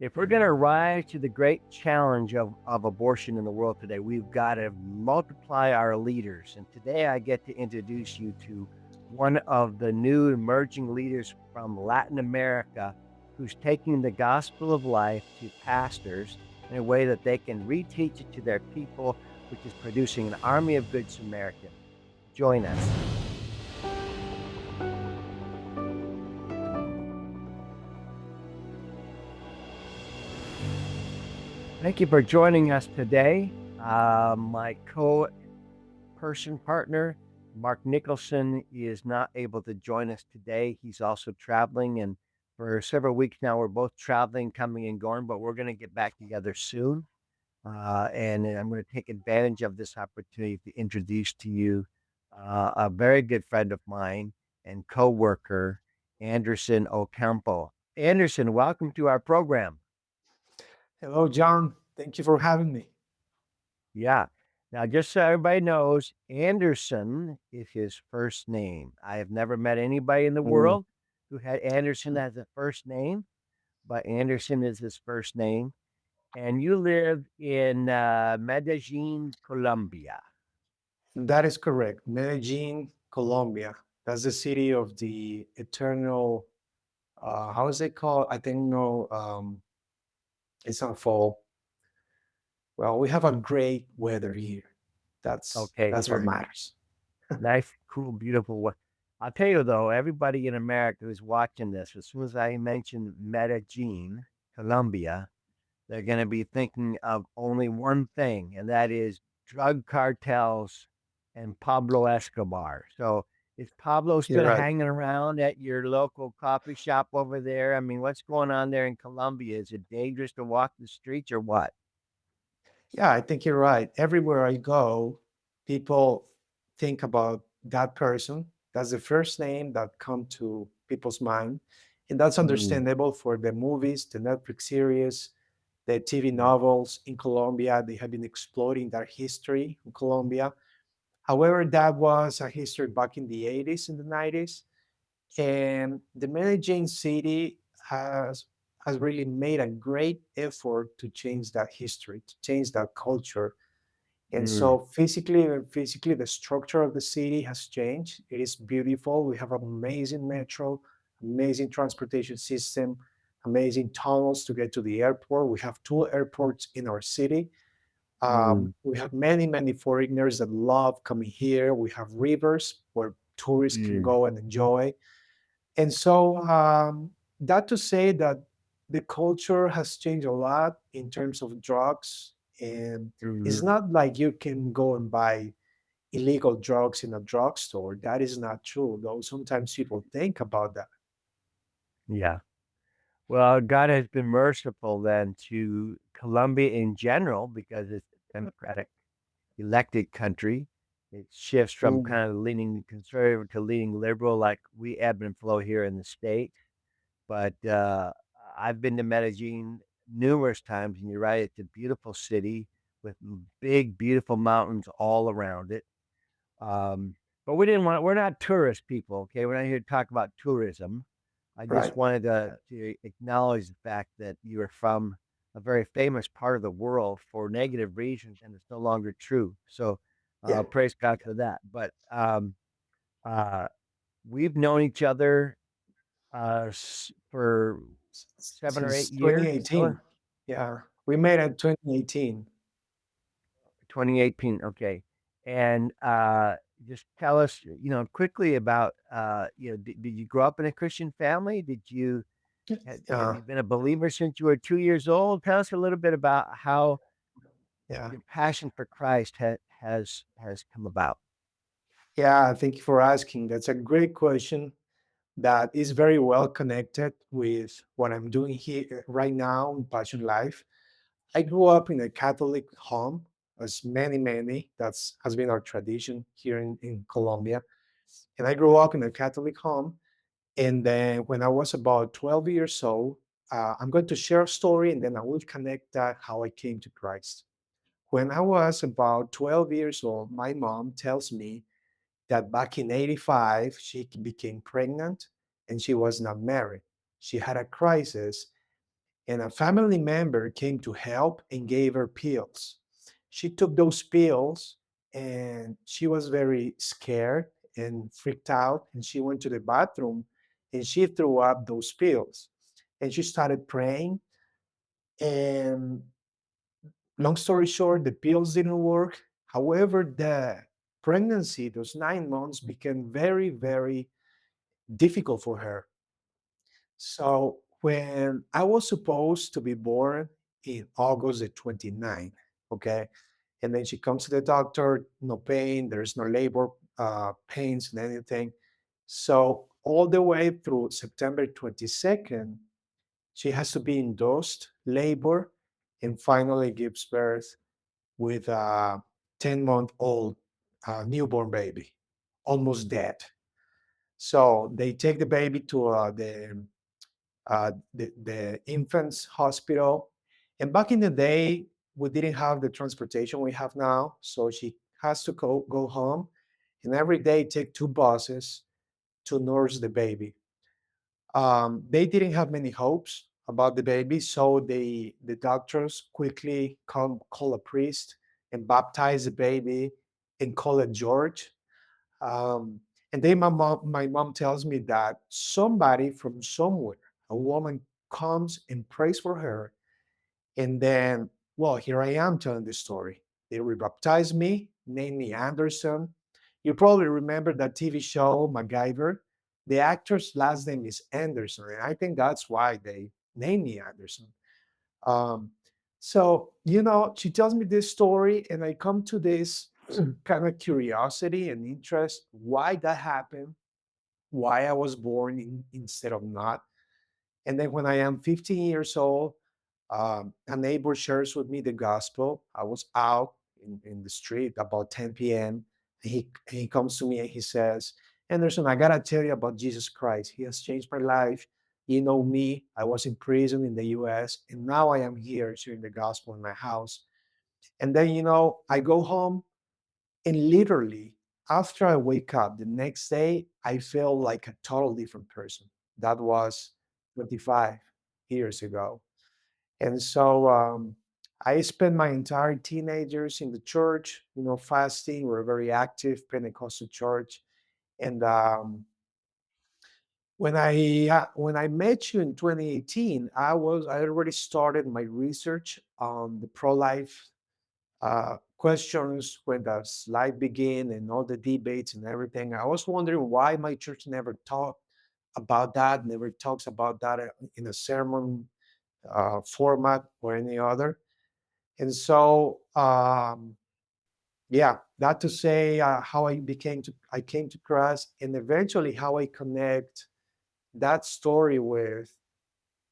If we're going to rise to the great challenge of abortion in the world today, we've got to multiply our leaders. And today I get to introduce you to one of the new emerging leaders from Latin America who's taking the gospel of life to pastors in a way that they can reteach it to their people, which is producing an army of good Samaritans. Join us. Thank you for joining us today. My co-person partner, Mark Nicholson, is not able to join us today. He's also traveling, and for several weeks now, we're both traveling, coming and going, but we're going to get back together soon. And I'm going to take advantage of this opportunity to introduce to you a very good friend of mine and co-worker, Anderson Ocampo. Anderson, welcome to our program. Hello, John. Thank you for having me. Yeah. Now, just so everybody knows, Anderson is his first name. I have never met anybody in the Mm, world who had Anderson as a first name, but Anderson is his first name. And you live in Medellin, Colombia. That is correct. Medellin, Colombia. That's the city of the eternal. How is it called? I think no. It's not fall. Well, we have a great weather here. Okay, That's what very nice. matters. Nice, cool, beautiful. I'll tell you though, everybody in America who's watching this, as soon as I mention Medellin, Colombia, they're going to be thinking of only one thing, and that is drug cartels and Pablo Escobar. So, is Pablo You're still right. hanging around at your local coffee shop over there? I mean, what's going on there in Colombia? Is it dangerous to walk the streets or what? Yeah, I think you're right. Everywhere I go, people think about that person. That's the first name that come to people's mind. And that's Mm, understandable for the movies, the Netflix series, the TV yeah. novels in Colombia. They have been exploring that history in Colombia. However, that was a history back in the 80s and the 90s. And the Medellin city has really made a great effort to change that history, to change that culture. And Mm, so physically, the structure of the city has changed. It is beautiful. We have an amazing metro, amazing transportation system, amazing tunnels to get to the airport. We have two airports in our city. mm, We have many foreigners that love coming here. We have rivers where tourists can mm, go and enjoy. And so that to say that the culture has changed a lot in terms of drugs, and it's mm. not like you can go and buy illegal drugs in a drugstore. That is not true, though sometimes people think about that. Yeah. Well, God has been merciful then to Colombia in general because it's a democratic elected country. It shifts from Mm, kind of leaning conservative to leaning liberal, like we ebb and flow here in the state. But I've been to Medellin numerous times, and you're right, it's a beautiful city with big, beautiful mountains all around it. Um, but we're not tourist people, okay? We're not here to talk about tourism. I just right. wanted to acknowledge the fact that you are from a very famous part of the world for negative reasons, and it's no longer true. So, Yeah. praise God for that. But uh, we've known each other for 7 or 8 Since years. So 2018. Yeah. We met in 2018. 2018. Okay. And just tell us, quickly about, did you grow up in a Christian family? Have Uh, you been a believer since you were 2 years old? Tell us a little bit about how yeah. your passion for Christ has come about. Yeah. Thank you for asking. That's a great question that is very well connected with what I'm doing here right now in Passion Life. I grew up in a Catholic home, as many. That's has been our tradition here in Colombia. And I grew up in a Catholic home. And then when I was about 12 years old, I'm going to share a story and then I will connect that how I came to Christ. When I was about 12 years old, my mom tells me that back in 85, she became pregnant and she was not married. She had a crisis and a family member came to help and gave her pills. She took those pills and she was very scared and freaked out. And she went to the bathroom and she threw up those pills. And she started praying. And long story short, the pills didn't work. However, the pregnancy, those 9 months, became very, very difficult for her. So when I was supposed to be born in August the 29th, okay, and then she comes to the doctor, no pain, there's no labor pains and anything. So all the way through September 22nd, she has to be induced labor and finally gives birth with a 10-month-old newborn baby, almost dead. So they take the baby to the infants hospital. And back in the day, we didn't have the transportation we have now. So she has to go home and every day take two buses to nurse the baby. They didn't have many hopes about the baby. So the doctors quickly call a priest and baptize the baby and call it George. Um, and then my mom tells me that somebody from somewhere, a woman, comes and prays for her. And then, well, here I am telling the story. They rebaptized me, named me Anderson. You probably remember that TV show, MacGyver. The actor's last name is Anderson. And I think that's why they named me Anderson. Um, so, she tells me this story, and I come to this kind of curiosity and interest why that happened, why I was born instead of not. And then when I am 15 years old, a neighbor shares with me the gospel. I was out in the street about 10 p.m. He comes to me and he says, Anderson, I got to tell you about Jesus Christ. He has changed my life. You know me, I was in prison in the US, and now I am here sharing the gospel in my house. And then, I go home, and literally, after I wake up the next day, I feel like a total different person. That was 25 years ago. And so I spent my entire teenagers in the church, fasting. We're a very active Pentecostal church. And when I met you in 2018, I already started my research on the pro-life questions, when does life begin, and all the debates and everything. I was wondering why my church never talked about that, never talks about that in a sermon format or any other. And so, yeah, that to say how I came to Christ, and eventually how I connect that story with,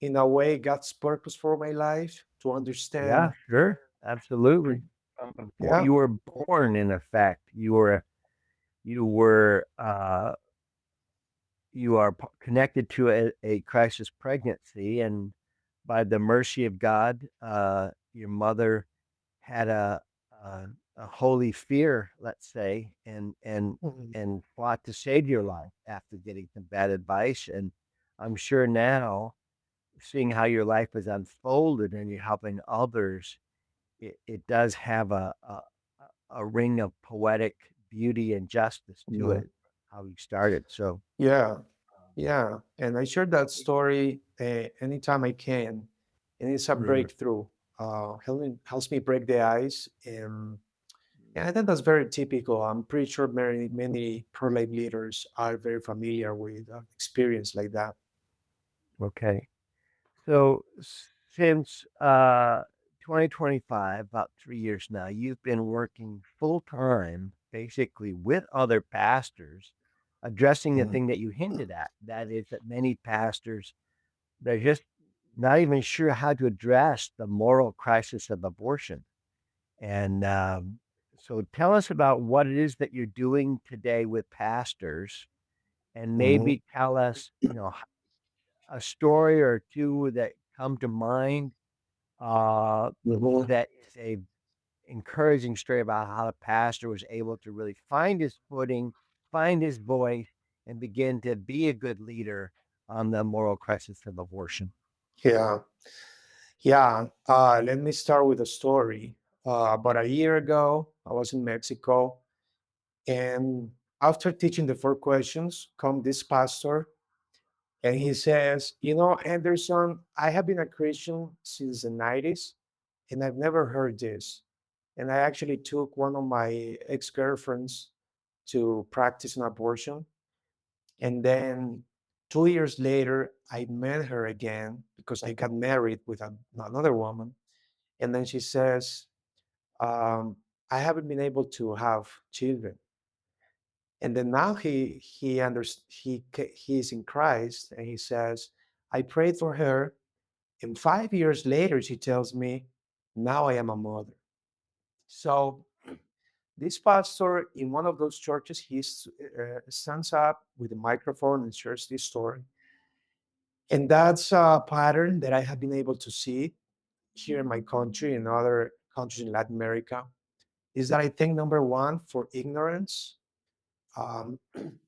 in a way, God's purpose for my life to Yeah, understand. sure. Absolutely. Yeah. You were born in effect. You were you are connected to a crisis pregnancy, and by the mercy of God, your mother had a holy fear, let's say, Mhm. and fought to save your life after getting some bad advice. And I'm sure now, seeing how your life has unfolded and you're helping others, it does have a ring of poetic beauty and justice to Mhm. it, how you started. So, Yeah. Yeah, and I share that story anytime I can, and it's a mm, breakthrough. Helps me break the ice, and I think that's very typical. I'm pretty sure many pro-life leaders are very familiar with experience like that. okay. So since 2025, about 3 years now, you've been working full time, basically with other pastors, addressing the Mhm. thing that you hinted at. That is that many pastors, they're just not even sure how to address the moral crisis of abortion. And so tell us about what it is that you're doing today with pastors, and Mhm. maybe tell us, a story or two that come to mind, uh, Mhm. that is a encouraging story about how the pastor was able to really find his footing, find his voice, and begin to be a good leader on the moral crisis of abortion. Yeah. Yeah, let me start with a story. About a year ago, I was in Mexico, and after teaching the four questions, come this pastor, and he says, "You know, Anderson, I have been a Christian since the 90s, and I've never heard this. And I actually took one of my ex-girlfriends to practice an abortion. And then 2 years later, I met her again because I got married with another woman. And then she says, um, I haven't been able to have children. And then now he's in Christ, and he says, I prayed for her, and 5 years later, she tells me, now I am a mother. So this pastor in one of those churches, stands up with a microphone and shares this story. And that's a pattern that I have been able to see here in my country and other countries in Latin America. Is that I think number one, for ignorance, um,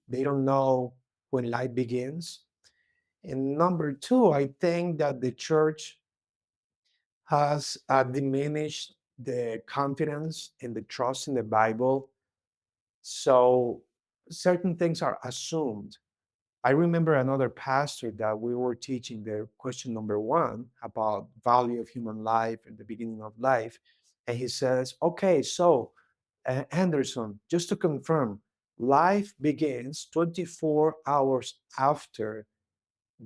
they don't know when life begins. And number two, I think that the church has diminished the confidence and the trust in the Bible. So certain things are assumed. I remember another pastor that we were teaching the question number one about value of human life and the beginning of life. And he says, okay, so Anderson, just to confirm, life begins 24 hours after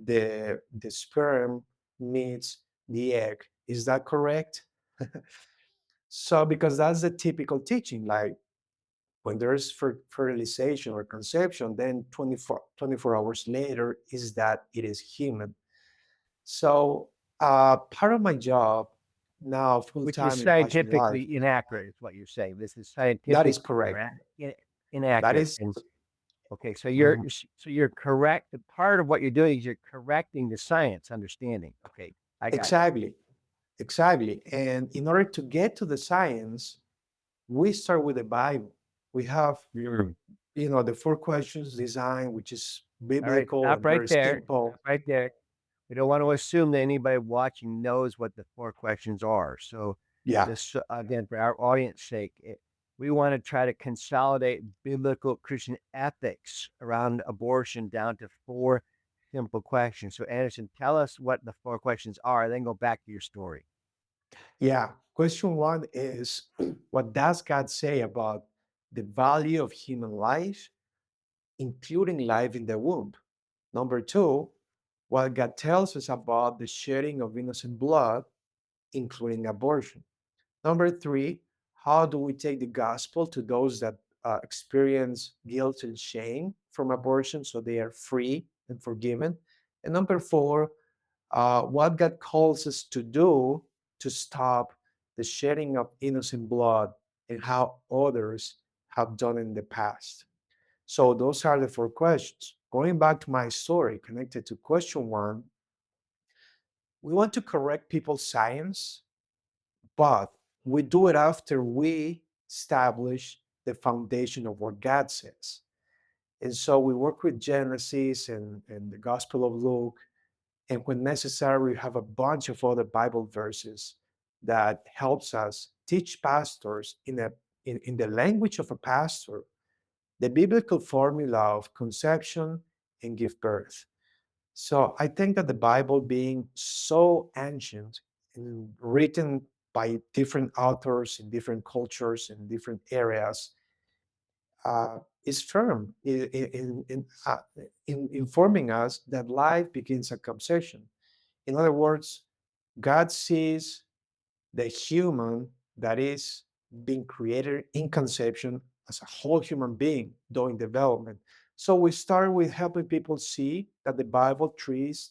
the sperm meets the egg. Is that correct? So, because that's the typical teaching, like when there's fertilization or conception, then 24 hours later is that it is human. So, part of my job now, full Which is time in Passion Life, scientifically inaccurate, is what you're saying. This is that is scientifically correct. That inaccurate. is And okay, so mhm, you're correct. Part of what you're doing is you're correcting the science understanding. Okay, I got you. exactly, exactly. And in order to get to the science, we start with the Bible. We have, Mm. the four questions design, which is All right, biblical stop and right very there. simple. Stop right there. We don't want to assume that anybody watching knows what the four questions are. So, Yeah, this again, for our audience sake, we want to try to consolidate biblical Christian ethics around abortion down to four simple questions. So, Anderson, tell us what the four questions are, then go back to your story. yeah. Question one is, what does God say about the value of human life, including life in the womb? Number two, what God tells us about the shedding of innocent blood, including abortion. Number three, how do we take the gospel to those that experience guilt and shame from abortion so they are free and forgiven? And number four, what God calls us to do to stop the shedding of innocent blood and how others have done in the past. So, those are the four questions. Going back to my story connected to question one, we want to correct people's science, but we do it after we establish the foundation of what God says. And so we work with Genesis and the Gospel of Luke. And when necessary, we have a bunch of other Bible verses that helps us teach pastors in the language of a pastor the biblical formula of conception and give birth. So I think that the Bible, being so ancient and written by different authors in different cultures in different areas, is firm in informing us that life begins at conception. In other words, God sees the human that is being created in conception as a whole human being during development. So we start with helping people see that the Bible treats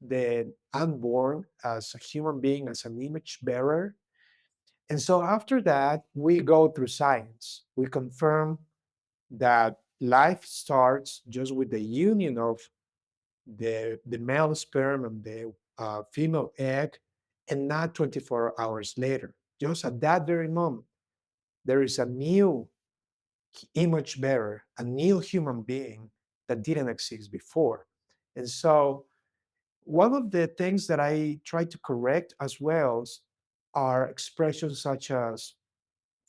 the unborn as a human being, as an image bearer. And so after that, we go through science. We confirm that life starts just with the union of the male sperm and the female egg, and not 24 hours later. Just at that very moment, there is a new image bearer, a new human being that didn't exist before. And so One of the things that I try to correct as well are expressions such as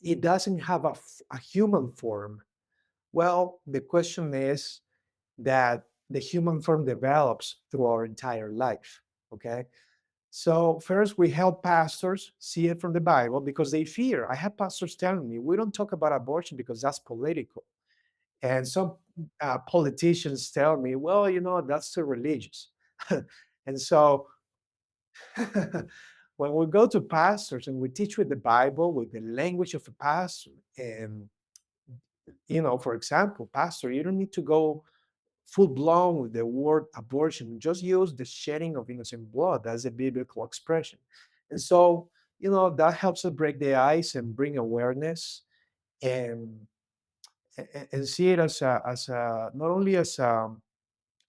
it doesn't have a human form. Well, the question is that the human form develops through our entire life. Okay. So, first, we help pastors see it from the Bible because they fear. I have pastors telling me, we don't talk about abortion because that's political. And some politicians tell me, well, that's too religious. And so, when we go to pastors and we teach with the Bible, with the language of a pastor, and, for example, pastor, you don't need to go full blown with the word abortion. Just use the shedding of innocent blood. That's a biblical expression. And so, that helps us break the ice and bring awareness and and see it as not only as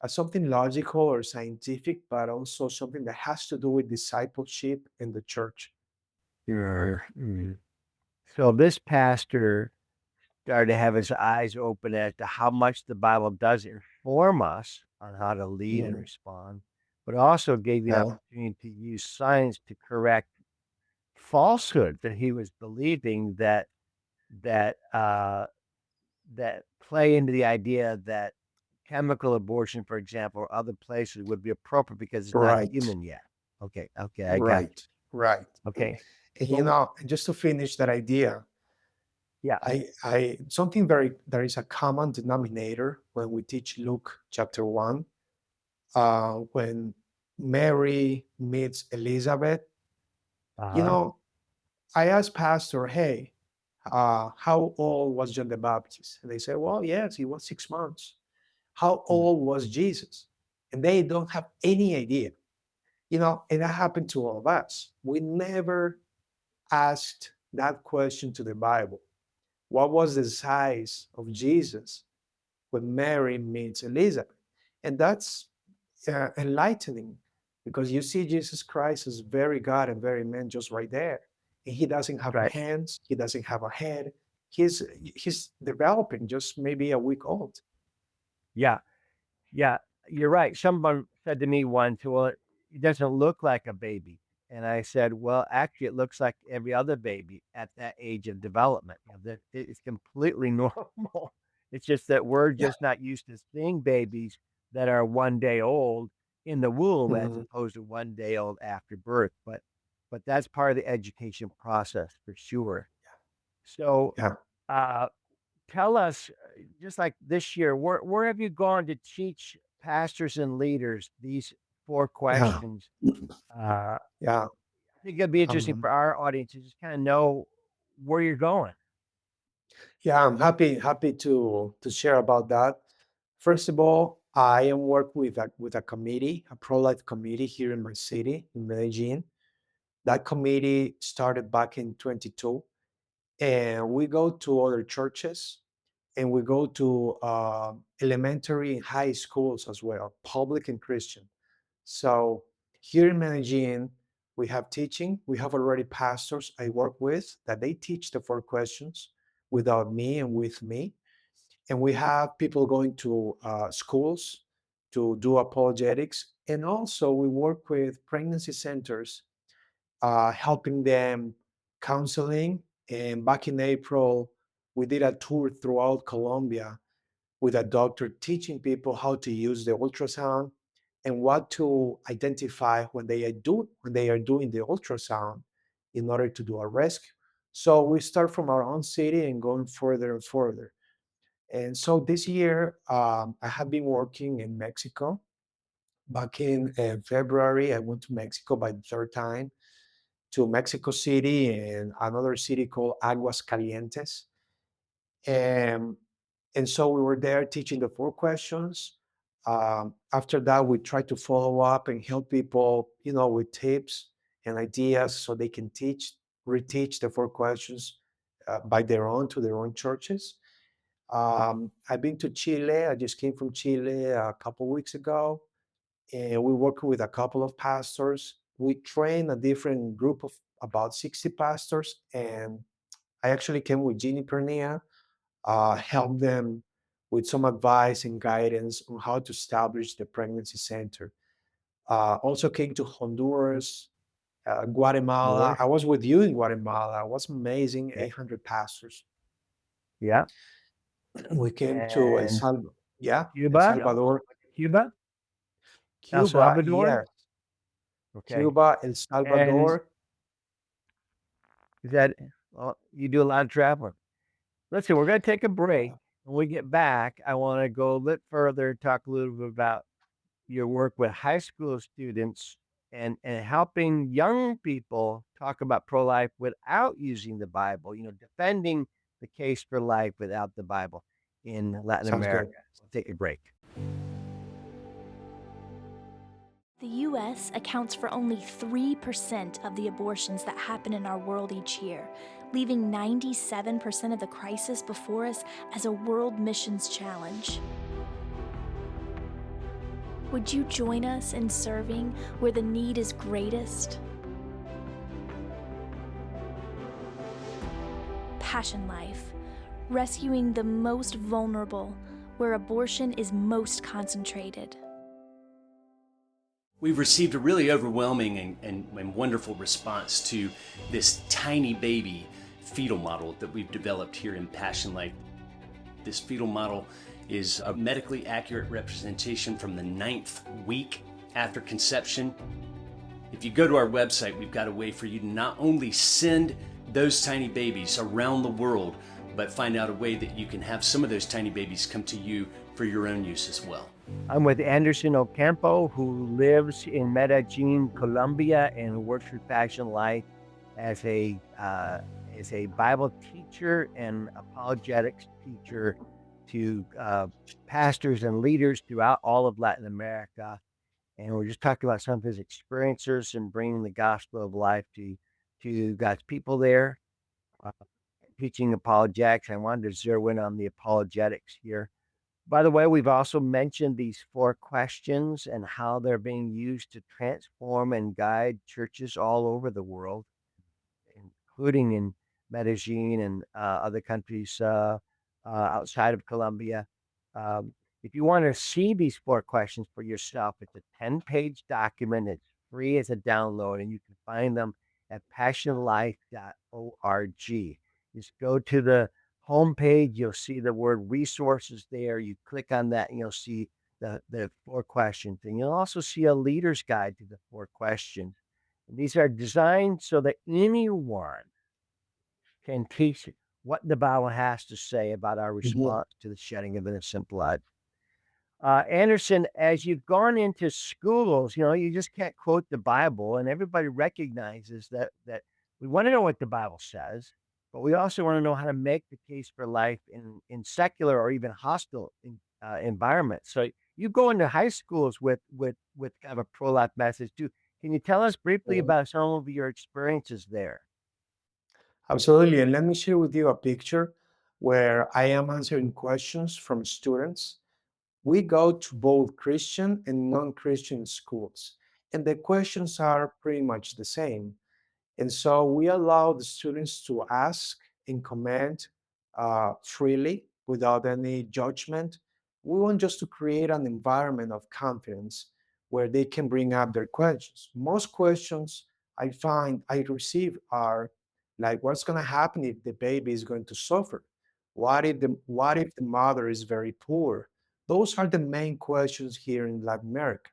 something logical or scientific, but also something that has to do with discipleship in the church. Sure. So this pastor started to have his eyes open as to how much the Bible does inform us on how to lead and Mhm. respond, but also gave the Yeah, opportunity to use science to correct falsehood that he was believing that that play into the idea that chemical abortion, for example, or other places would be appropriate because it's not right, human yet. Okay, I got you. right, right. Okay, And well, just to finish that idea, yeah, I something very there is a common denominator when we teach Luke chapter 1. When Mary meets Elizabeth, you uh-huh, know, I asked Pastor, hey, how old was John the Baptist? And they say, well, yes, he was 6 months. How mm, old was Jesus? And they don't have any idea. And that happened to all of us. We never asked that question to the Bible. What was the size of Jesus when Mary meets Elizabeth? And that's enlightening because you see Jesus Christ as very God and very man just right there. And he doesn't that's have right. hands, he doesn't have a head. He's developing, just maybe a week old. Yeah, yeah, you're right. Someone said to me once, "Well, it doesn't look like a baby." And I said, "Well, actually, it looks like every other baby at that age of development. That it's completely normal. It's just that we're Yeah. just not used to seeing babies that are 1 day old in the womb as Mhm. opposed to 1 day old after birth. But that's part of the education process for sure. So, Yeah. uh, tell us, just like this year, where have you gone to teach pastors and leaders these 4 Yeah. questions? I Yeah. think it'd be interesting Um, for our audience to just kinda know where you're going. yeah, I'm happy to share about that. First of all, I am working with a committee, a pro-life committee here in my city, in Medellin. That committee started back in 22, and we go to other churches and we go to elementary and high schools as well, public and Christian. So here in Medellin, we have teaching. We have already pastors I work with that they teach the 4 questions without me and with me. And we have people going to schools to do apologetics. And also, we work with pregnancy centers, helping them counseling. And back in April, we did a tour throughout Colombia with a doctor teaching people how to use the ultrasound and what to identify when they are doing the ultrasound in order to do a rescue. So we start from our own city and going further and further. And so this year, I have been working in Mexico. Back in February, I went to Mexico by the third time to Mexico City and another city called Aguas Calientes. And, and so we were there teaching the 4 questions. After that, we tried to follow up and help people, with tips and ideas so they can reteach the 4 questions by their own to their own churches. I've been to Chile. I just came from Chile a couple weeks ago, and we work with a couple of pastors. We train a different group of about 60 pastors, and I actually came with Jeannie Pernia, help them with some advice and guidance on how to establish the pregnancy center. Also came to Honduras, Guatemala. Honduras. I was with you in Guatemala. It was amazing. Okay. 800 pastors. Yeah. We came to And El Cuba. Salvador, Cuba. El Cuba, Salvador. yes, Okay. Cuba, El And Salvador. is that, well, you do a lot of traveling. Listen, we're going to take a break. Yeah, When we get back, I want to go a little further, talk a little bit about your work with high school students and helping young people talk about pro-life without using the Bible, defending the case for life without the Bible in Latin sounds good. America. We'll take a break. The US accounts for only 3% of the abortions that happen in our world each year, leaving 97% of the crisis before us as a world missions challenge. Would you join us in serving where the need is greatest? Passion Life, rescuing the most vulnerable where abortion is most concentrated. We've received a really overwhelming and wonderful response to this tiny baby fetal model that we've developed here in Passion Life. This fetal model is a medically accurate representation from the 9th week after conception. If you go to our website, we've got a way for you to not only send those tiny babies around the world, but find out a way that you can have some of those tiny babies come to you for your own use as well. I'm with Anderson Ocampo, who lives in Medellin, Colombia, and works with Passion Life as a Bible teacher and apologetics teacher to pastors and leaders throughout all of Latin America. And we're just talking about some of his experiences and bringing the gospel of life to God's people there, uh, teaching apologetics. I wanted to zero in on the apologetics here. By the way, we've also mentioned these four questions and how they're being used to transform and guide churches all over the world, including in Medellin and other countries outside of Colombia. Um, if you want to see these four questions for yourself, it's a 10-page document. It's free as a download, and you can find them at passionlife.org. Just go to the homepage. You'll see the word resources there. You click on that, and you'll see the four questions. And you'll also see a leader's guide to the four questions. And these are designed so that anyone can teach what the Bible has to say about our Mhm. response to the shedding of innocent blood. Anderson, as you've gone into schools, you just can't quote the Bible, and everybody recognizes that we want to know what the Bible says, but we also want to know how to make the case for life in secular or even hostile environments. So you go into high schools with kind of a pro life message too. Can you tell us briefly Mhm. about some of your experiences there? Absolutely. And let me share with you a picture where I am answering questions from students. We go to both Christian and non Christian schools, and the questions are pretty much the same. And so we allow the students to ask and comment freely without any judgment. We want just to create an environment of confidence where they can bring up their questions. Most questions I find I receive are like, what's going to happen if the baby is going to suffer? What if the mother is very poor? Those are the main questions here in Latin America.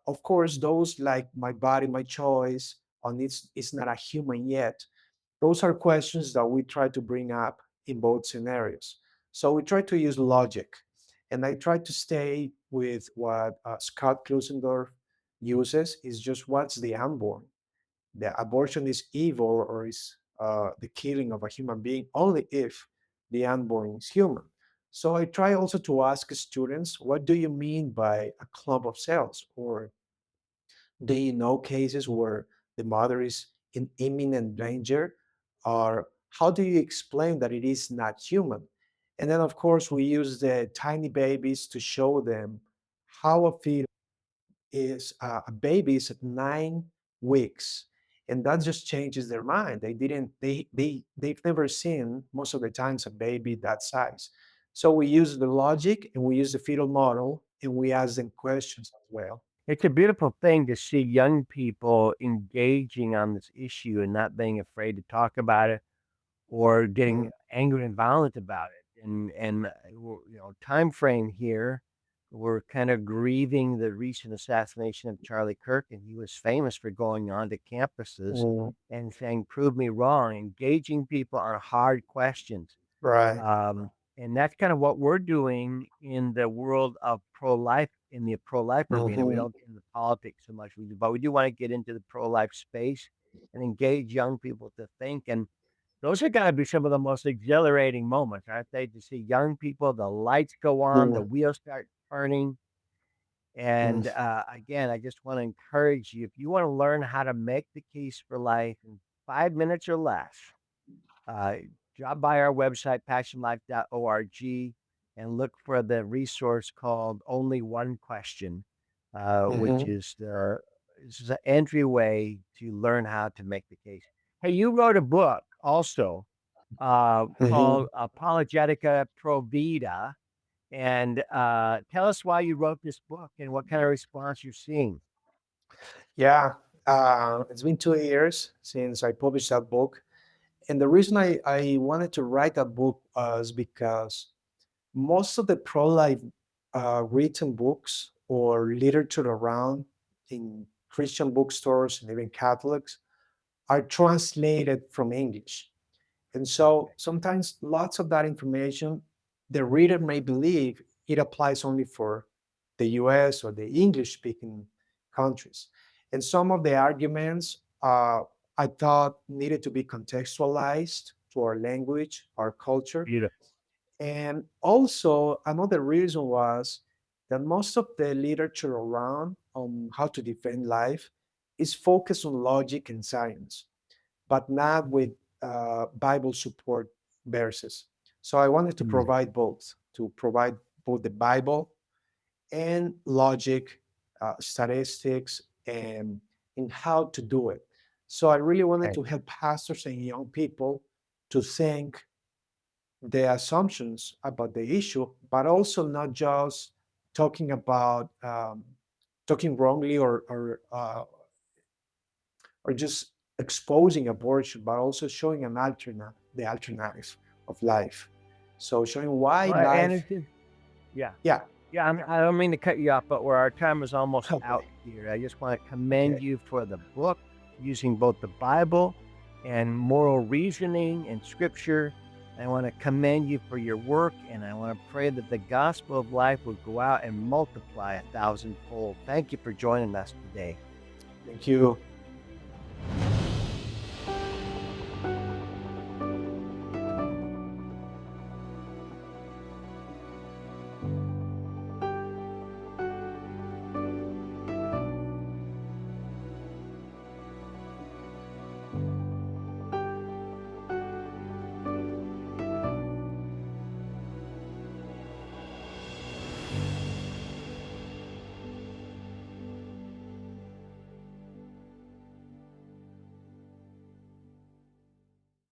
Of course, those like my body, my choice, on it's not a human yet. Those are questions that we try to bring up in both scenarios. So we try to use logic, and I try to stay with what Scott Klusendorf uses is just what's the unborn. The abortion is evil or is the killing of a human being only if the unborn is human. So I try also to ask students, what do you mean by a clump of cells? Or do you know cases where the mother is in imminent danger? Or how do you explain that it is not human? And then, of course, we use the tiny babies to show them how a fetus is a baby is at 9 weeks, and that just changes their mind. They didn't they've never seen most of the times a baby that size. So we use the logic and we use the fetal model and we ask them questions as well. It's a beautiful thing to see young people engaging on this issue and not being afraid to talk about it or getting Mhm, angry and violent about it. Time frame here, we're kind of grieving the recent assassination of Charlie Kirk, and he was famous for going on to campuses mhm. and saying, "Prove me wrong," engaging people on hard questions. Right. Um, and that's kind of what we're doing in the world of pro-life, in the pro-life arena. We Mhm, don't get into politics so much, but we do want to get into the pro-life space and engage young people to think. And those are got to be some of the most exhilarating moments, aren't they? To see young people, the lights go on, the mhm, wheels start turning. And mhm, again, I just want to encourage you, if you want to learn how to make the case for life in 5 minutes or less, uh, drop by our website, passionlife.org, and look for the resource called Only One Question, which mhm, is this is an entryway to learn how to make the case. Hey, you wrote a book also called mhm. Apologetica Pro Vida. And tell us why you wrote this book and what kind of response you're seeing. Yeah, it's been 2 years since I published that book. And the reason I wanted to write that book was because most of the pro-life written books or literature around in Christian bookstores and even Catholics are translated from English. And so sometimes lots of that information, the reader may believe it applies only for the US or the English speaking countries. And some of the arguments I thought needed to be contextualized to our language, our culture. Beautiful. And also, another reason was that most of the literature around on how to defend life is focused on logic and science, but not with Bible support verses. So I wanted to Mm, provide both, to provide both the Bible and logic, statistics, and in how to do it. So I really wanted okay. to help pastors and young people to think the assumptions about the issue, but also not just talking about talking wrongly or just exposing abortion, but also showing an alternate, the alternative of life. So showing why Well, life, Anderson, yeah. yeah, Yeah, I don't mean to cut you off, but where our time is almost okay, out here, I just want to commend okay, you for the book using both the Bible and moral reasoning and scripture. I want to commend you for your work, and I want to pray that the gospel of life will go out and multiply a thousandfold. Thank you for joining us today. thank you.